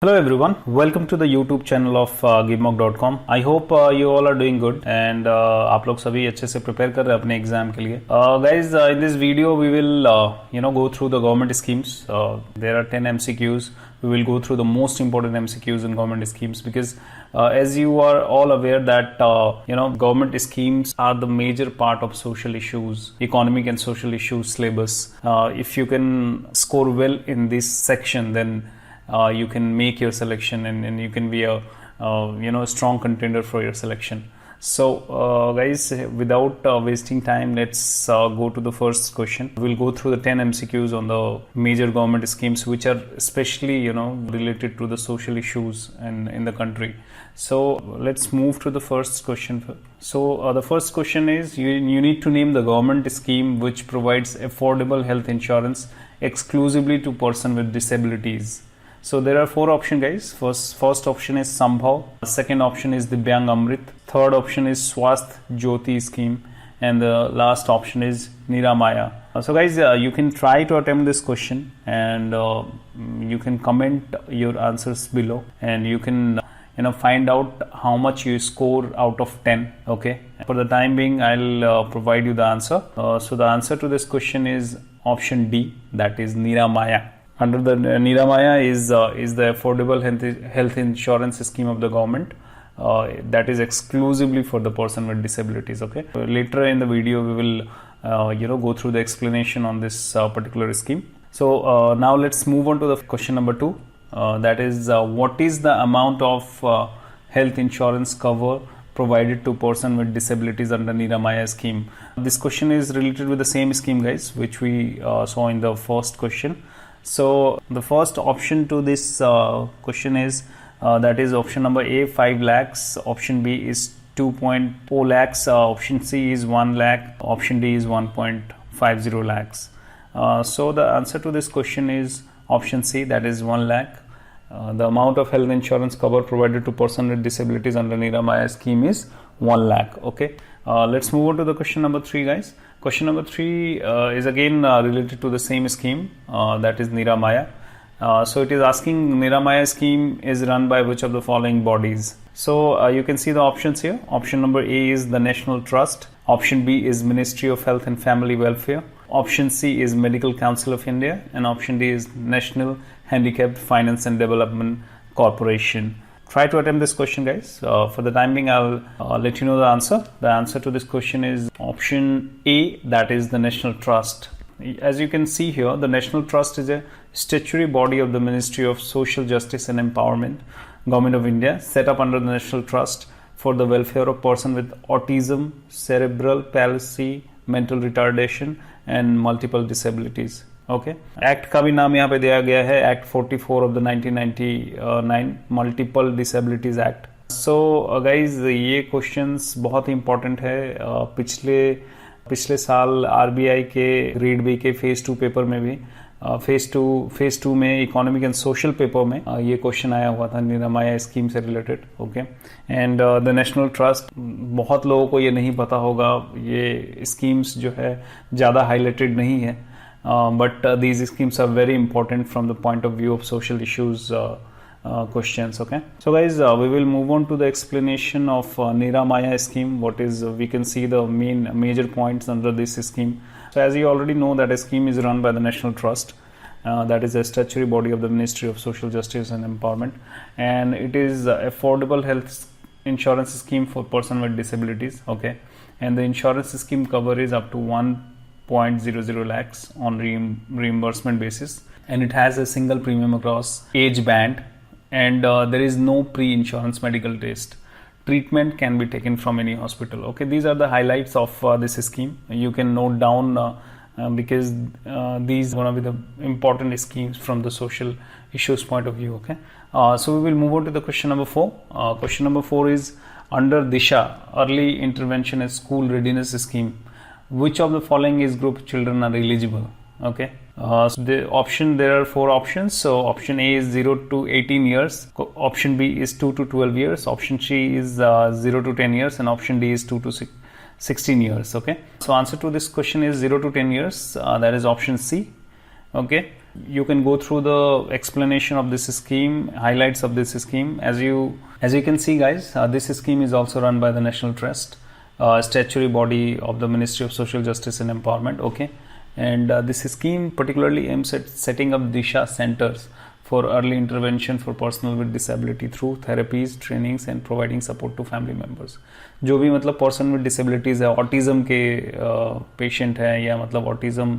Hello everyone, welcome to the YouTube channel of givmock.com. I hope you all are doing good and आप लोग सभी अच्छे से prepare कर रहे हैं अपने एग्जाम के लिए. Guys, in this video we will go through the government schemes. There are 10 MCQs. We will go through the most important MCQs in government schemes because as you are all aware that government schemes are the major part of social issues, economic and social issues syllabus. If you can score well in this section, then you can make your selection and you can be a strong contender for your selection. So guys, without wasting time, let's go to the first question. We'll go through the 10 MCQs on the major government schemes which are especially related to the social issues in the country. So let's move to the first question. So the first question is you need to name the government scheme which provides affordable health insurance exclusively to person with disabilities. So there are 4 options, guys. First option is Sambhav, second option is Divyang Amrit, third option is Swasth Jyoti scheme, and the last option is Niramaya. So guys, you can try to attempt this question and you can comment your answers below and you can find out how much you score out of 10. Okay, for the time being I'll provide you the answer. So the answer to this question is option D, that is Niramaya. Under the Niramaya is the affordable health insurance scheme of the government that is exclusively for the person with disabilities. Okay. Later in the video we will go through the explanation on this particular scheme. So now let's move on to the question number 2. That is what is the amount of health insurance cover provided to person with disabilities under Niramaya scheme? This question is related with the same scheme, guys, which we saw in the first question. So the first option to this question is that is option number A, 5 lakhs, option B is 2.4 lakhs, option C is 1 lakh, option D is 1.50 lakhs. So the answer to this question is option C, that is 1 lakh. The amount of health insurance cover provided to person with disabilities under Niramaya scheme is 1 lakh. Okay. Let's move on to the question number 3, guys. Question number 3 is again related to the same scheme, that is Niramaya. So it is asking Niramaya scheme is run by which of the following bodies? So you can see the options here. Option number A is the National Trust. Option B is Ministry of Health and Family Welfare. Option C is Medical Council of India, and option D is National Handicapped Finance and Development Corporation. Try to attempt this question, guys. For the time being, I'll let you know the answer. The answer to this question is option A, that is the National Trust. As you can see here, the National Trust is a statutory body of the Ministry of Social Justice and Empowerment, Government of India, set up under the National Trust for the welfare of person with autism, cerebral palsy, mental retardation and multiple disabilities. Okay act का भी नाम यहाँ पे दिया गया है, act 44 of the 1999 multiple disabilities act. So guys ये questions बहुत ही इंपॉर्टेंट है. पिछले साल आरबीआई के ग्रेड बी के फेज 2 पेपर में भी फेज 2 में इकोनॉमिक एंड सोशल पेपर में ये क्वेश्चन आया हुआ था निरामया स्कीम से related. Okay and the national trust, बहुत लोगों को ये नहीं पता होगा, ये स्कीम्स जो है ज़्यादा हाईलाइटेड नहीं है. But these schemes are very important from the point of view of social issues questions. Okay, so guys, we will move on to the explanation of Niramaya scheme. What is we can see the major points under this scheme. So as you already know that a scheme is run by the National Trust, that is a statutory body of the Ministry of Social Justice and Empowerment, and it is affordable health insurance scheme for person with disabilities. Okay, and the insurance scheme cover is up to 1.00 lakhs on reimbursement basis, and it has a single premium across age band, and there is no pre-insurance medical test. Treatment can be taken from any hospital. Okay, these are the highlights of this scheme. You can note down because these are one of the important schemes from the social issues point of view. Okay, so we will move on to the question number 4. Question number 4 is under Disha, early intervention and school readiness scheme, which of the following age group children are eligible? Okay, so there are 4 options. So option A is 0 to 18 years, option B is 2 to 12 years, option C is 0 to 10 years, and option D is 2 to 16 years. Okay, so answer to this question is 0 to 10 years, that is option C. Okay, You can go through the explanation of this scheme, highlights of this scheme. As you can see, guys, this scheme is also run by the National Trust, statutory body of the Ministry of Social Justice and Empowerment. Okay, and this scheme particularly aims at setting up Disha centers for early intervention for personnel with disability through therapies, trainings and providing support to family members. जो भी मतलब person with disabilities है, autism के patient हैं या मतलब autism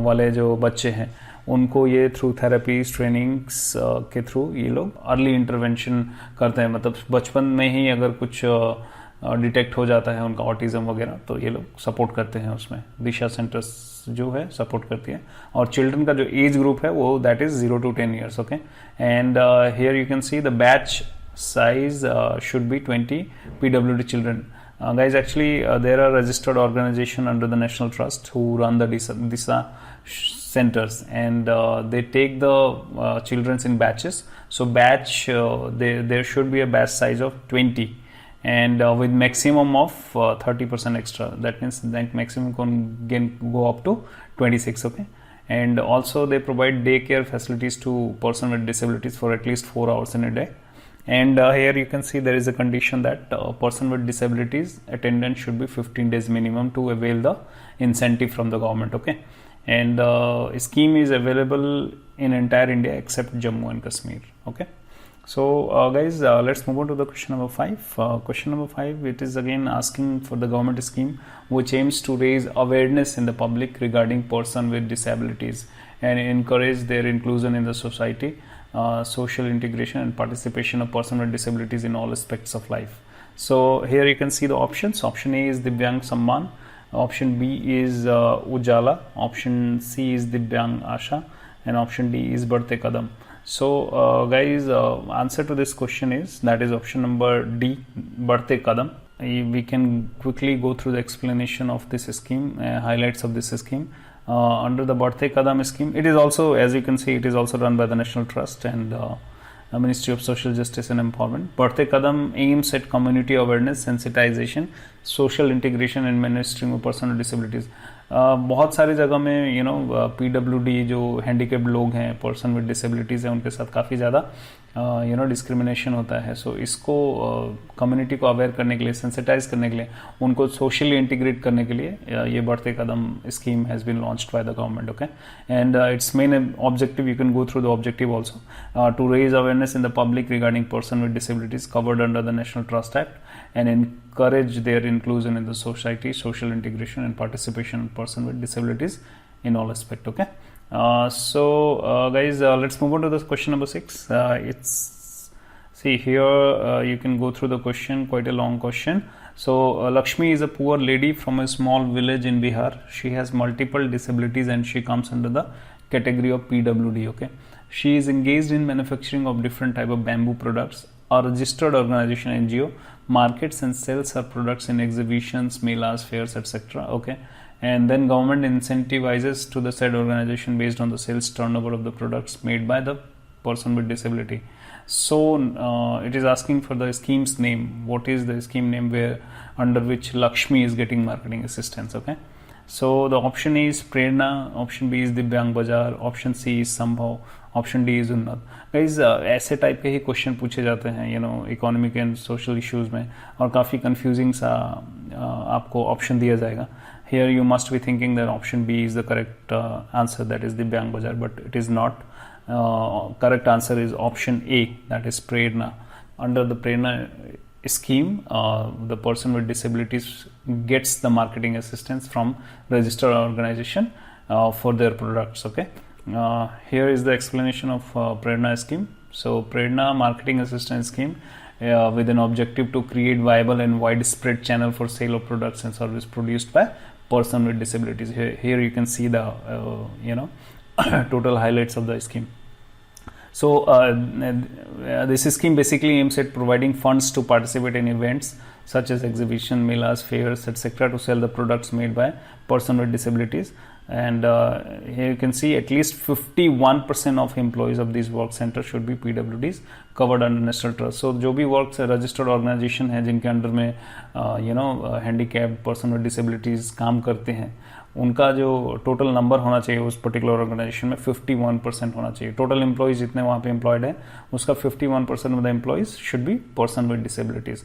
वाले जो बच्चे हैं, उनको ये थ्रू थेरेपीज ट्रेनिंग्स के थ्रू ये लोग अर्ली इंटरवेंशन करते हैं. मतलब बचपन में ही अगर कुछ डिटेक्ट हो जाता है उनका ऑटिज़म वगैरह, तो ये लोग सपोर्ट करते हैं उसमें. दिशा सेंटर्स जो है सपोर्ट करती है. और चिल्ड्रन का जो एज ग्रुप है वो that is 0 to 10 years. Okay, and here you can see the batch size should be 20 PWD children. Guys, actually there are registered organization under the National Trust who run the Disha centers, and they take the children in batches. So batch there should be a batch size of 20 and with maximum of 30% extra. That means that maximum can go up to 26. Okay, and also they provide daycare facilities to person with disabilities for at least 4 hours in a day. And here you can see there is a condition that person with disabilities attendance should be 15 days minimum to avail the incentive from the government. Okay, and scheme is available in entire India except Jammu and Kashmir. Okay, so guys, let's move on to the question number 5. Question number 5, it is again asking for the government scheme which aims to raise awareness in the public regarding person with disabilities and encourage their inclusion in the society. Social integration and participation of person with disabilities in all aspects of life. So here you can see the options. Option A is Divyang Samman, option B is Ujala, option C is Divyang Asha, and option D is Badhte Kadam. So guys, answer to this question is, that is option number D, Badhte Kadam. We can quickly go through the explanation of this scheme, highlights of this scheme. Under the Badhte Kadam scheme, it is also, as you can see, it is also run by the National Trust and Ministry of Social Justice and Empowerment. Badhte Kadam aims at community awareness, sensitization, social integration and ministering of person with disabilities. बहुत सारी जगह में PWD जो handicapped लोग हैं, person with disabilities हैं, उनके साथ काफ़ी ज़्यादा डिस्क्रिमिनेशन होता है. सो इसको कम्युनिटी को अवेयर करने के लिए, सेंसिटाइज करने के लिए, उनको सोशली इंटीग्रेट करने के लिए ये बढ़ते कदम scheme has been launched by the government. Okay, and its main objective, you can go through the objective also, to raise awareness in the public regarding person with disabilities covered under the national trust act and encourage their inclusion in the society, social integration and participation of person with disabilities in all aspect. Okay, so guys, let's move on to the question number 6. It's, see here, you can go through the question, quite a long question. So Lakshmi is a poor lady from a small village in Bihar. She has multiple disabilities and she comes under the category of PWD. Okay, she is engaged in manufacturing of different type of bamboo products. A registered organization, NGO, markets and sells her products in exhibitions, melas, fairs, etc. Okay, and then government incentivizes to the said organization based on the sales turnover of the products made by the person with disability. So it is asking for the scheme's name. What is the scheme name where under which Lakshmi is getting marketing assistance? Okay, so the option A is Prerna, option B is Divyang Bazaar, option C is Sambhav, option D is उन्नत. Guys ऐसे type के ही question पूछे जाते हैं economic and social issues में, और काफ़ी confusing सा आपको ऑप्शन दिया जाएगा. Here you must be thinking that option B is the correct answer, that is Divyang Bazaar, but it is not. Correct answer is option A, that is Prerna. Under the Prerna scheme, the person with disabilities gets the marketing assistance from registered organization for their products. Okay, here is the explanation of Prerna scheme. So Prerna marketing assistance scheme with an objective to create viable and widespread channel for sale of products and service produced by person with disabilities. Here you can see the total highlights of the scheme. So this scheme basically aims at providing funds to participate in events such as exhibition, melas, fairs, etc. to sell the products made by person with disabilities. And here you can see at least 51% of employees of these work centers should be PWDs covered under National Trust. So जो भी work registered organisation है जिनके under में handicapped person with disabilities काम करते हैं, उनका जो टोटल नंबर होना चाहिए उस पर्टिकुलर ऑर्गेनाइजेशन में 51% होना चाहिए। टोटल एम्प्लॉयज जितने वहाँ पे एम्प्लॉयड है उसका 51% of the employees should be person with disabilities.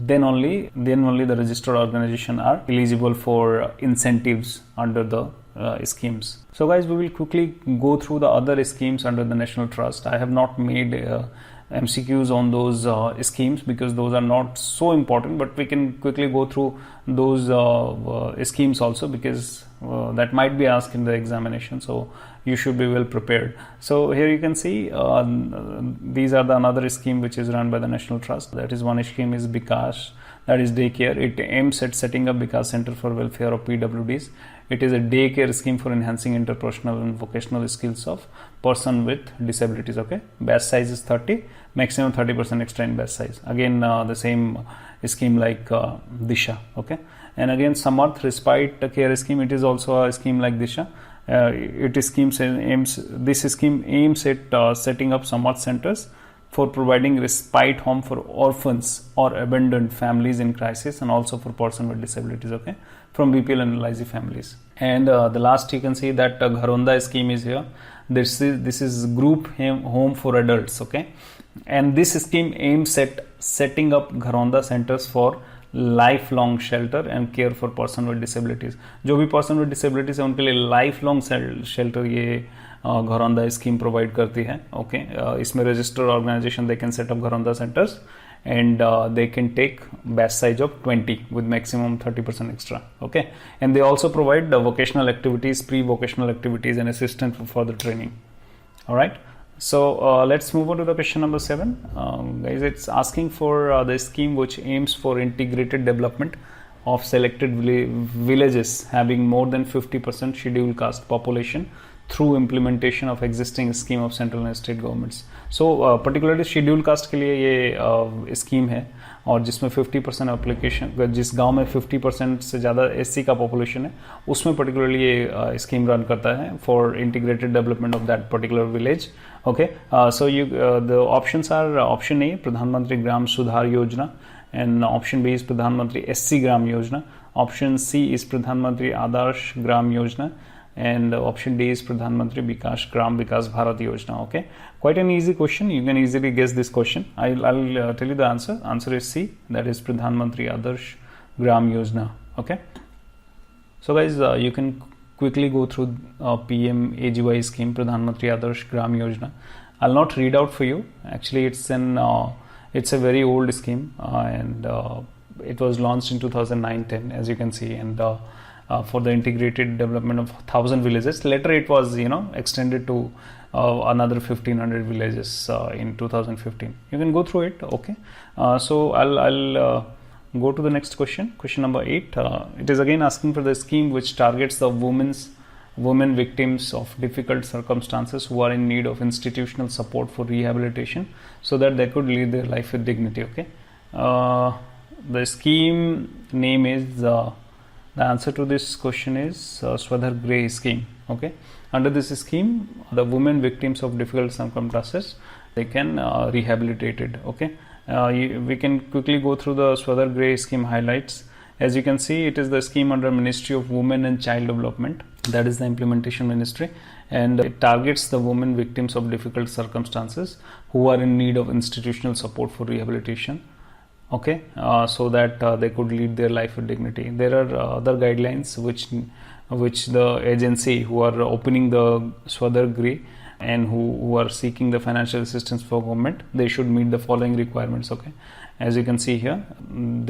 then only the registered organization are eligible for incentives under the schemes. So guys, we will quickly go through the other schemes under the National Trust. I have not made MCQs on those schemes because those are not so important, but we can quickly go through those schemes also because that might be asked in the examination, so you should be well prepared. So here you can see these are the another scheme which is run by the National Trust. That is, one scheme is Bikash, that is daycare. It aims at setting up Bikash Center for Welfare of PWDs. It is a daycare scheme for enhancing interpersonal and vocational skills of person with disabilities. Okay, batch size is 30, maximum 30% extra in batch size. Again, the same scheme like Disha. Okay, and again Samarth Respite Care Scheme. It is also a scheme like Disha. This scheme aims at setting up Samarth centers for providing respite home for orphans or abandoned families in crisis, and also for person with disabilities, okay, from BPL and LIC families. And the last you can see that Gharonda scheme is here. This is group home for adults, okay, and this scheme aims at setting up Gharonda centers for life long shelter and care for person with disabilities. जो भी person with disabilities है उनके लिए life long shelter ये घरौंदा scheme provide करती है। Okay, इसमें registered organization they can set up Gharaunda centres and they can take batch size of 20 with maximum 30% extra. Okay, and they also provide the vocational activities, pre-vocational activities and assistance for further training. All right, so let's move on to the question number 7. Guys, it's asking for the scheme which aims for integrated development of selected villages having more than 50% scheduled caste population through implementation of existing scheme of central and state governments. So particularly scheduled caste के लिए ये scheme है, और जिसमें 50% application, जिस गांव में 50% से ज़्यादा SC का पॉपुलेशन है उसमें पर्टिकुलरली ये स्कीम रन करता है for integrated development of that particular village. Okay, so you the options are option A Pradhanmantri Gram Sudhar Yojana, and option B is Pradhanmantri SC Gram Yojana, option C is प्रधानमंत्री Adarsh Gram Yojana, and option D is Pradhan Mantri Bikash Gram Vikas Bharat Yojana. Okay, quite an easy question. You can easily guess this question. I'll tell you the answer. Answer is C. That is Pradhan Mantri Adarsh Gram Yojana. Okay. So guys, you can quickly go through PM AGY scheme, Pradhan Mantri Adarsh Gram Yojana. I'll not read out for you. Actually, it's a very old scheme, and it was launched in 2009-10, as you can see, and for the integrated development of 1,000 villages. Later it was extended to another 1,500 villages in 2015. You can go through it. Okay, so I'll go to the next question. Question number 8. It is again asking for the scheme which targets the women victims of difficult circumstances who are in need of institutional support for rehabilitation so that they could lead their life with dignity. Okay, the scheme name is the answer to this question is Swadhar Gray scheme. Okay, under this scheme the women victims of difficult circumstances, they can rehabilitated. Okay, we can quickly go through the Swadhar Gray scheme highlights. As you can see, it is the scheme under Ministry of Women and Child Development, that is the implementation ministry, and it targets the women victims of difficult circumstances who are in need of institutional support for rehabilitation. Okay, so that they could lead their life with dignity. There are other guidelines which the agency who are opening the Swadhar Gray and who are seeking the financial assistance for government, they should meet the following requirements. Okay, as you can see here,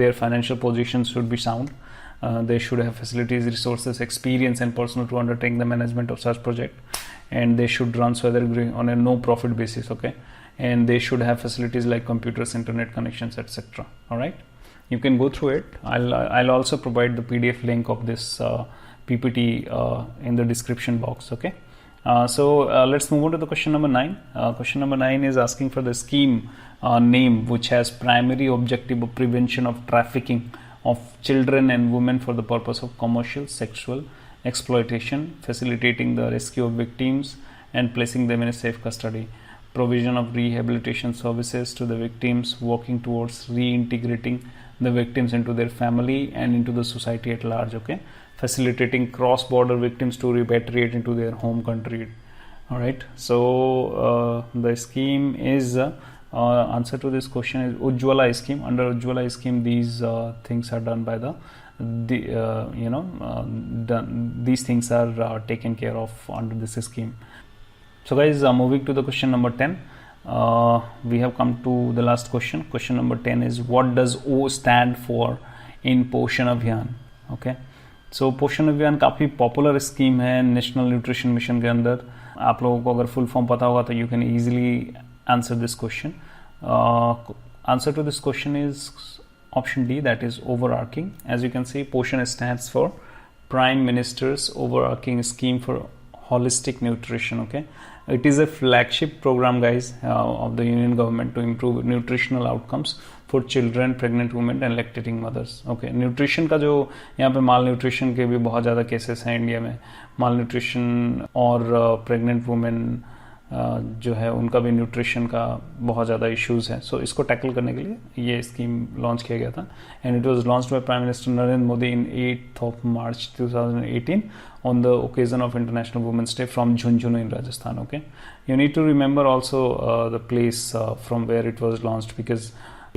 their financial positions should be sound. They should have facilities, resources, experience and personnel to undertake the management of such project, and they should run Swadhar Gray on a no profit basis. Okay, and they should have facilities like computers, internet connections, etc. All right, you can go through it. I'll also provide the PDF link of this PPT in the description box. Okay, so let's move on to the question number 9. Question number 9 is asking for the scheme name which has primary objective of prevention of trafficking of children and women for the purpose of commercial sexual exploitation, facilitating the rescue of victims and placing them in a safe custody, provision of rehabilitation services to the victims, working towards reintegrating the victims into their family and into the society at large. Okay, facilitating cross-border victims to repatriate into their home country. All right, so the scheme is answer to this question is Ujjwala scheme. Under Ujjwala scheme, these things are done by these things are taken care of under this scheme. So guys, moving to the question number 10, we have come to the last question. Question number 10 is, what does O stand for in Poshan Abhiyan? Okay, so Poshan Abhiyan काफ़ी popular scheme है national nutrition mission के अंदर. आप लोगों को अगर full form पता होगा तो you can easily answer this question. Answer to this question is option D, that is overarching. As you can see, Poshan stands for Prime Minister's overarching scheme for holistic nutrition. Okay, it is a flagship program, guys, of the Union government to improve nutritional outcomes for children, pregnant women and lactating mothers. Okay, nutrition का जो यहाँ पे माल nutrition के भी बहुत ज़्यादा cases हैं India में. माल न्यूट्रिशन और प्रेग्नेंट वुमेन जो है उनका भी न्यूट्रिशन का बहुत ज़्यादा इश्यूज़ है. सो इसको टैकल करने के लिए ये स्कीम लॉन्च किया गया था and it was launched by prime minister Narendra Modi in 8th of March 2018 on the occasion of International Women's Day from Jhunjhunu in Rajasthan. Okay, you need to remember also the place from where it was launched because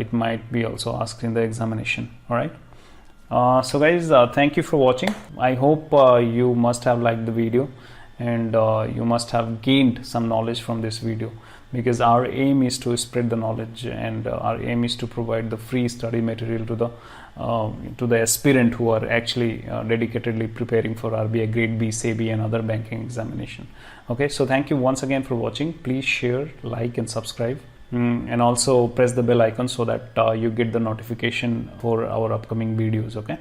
it might be also asked in the examination. All right. So guys, thank you for watching. I hope you must have liked the video and you must have gained some knowledge from this video, because our aim is to spread the knowledge and our aim is to provide the free study material to the aspirant who are actually dedicatedly preparing for RBI Grade B, SEBI and other banking examination. Okay, so thank you once again for watching. Please share, like and subscribe, and also press the bell icon so that you get the notification for our upcoming videos. Okay.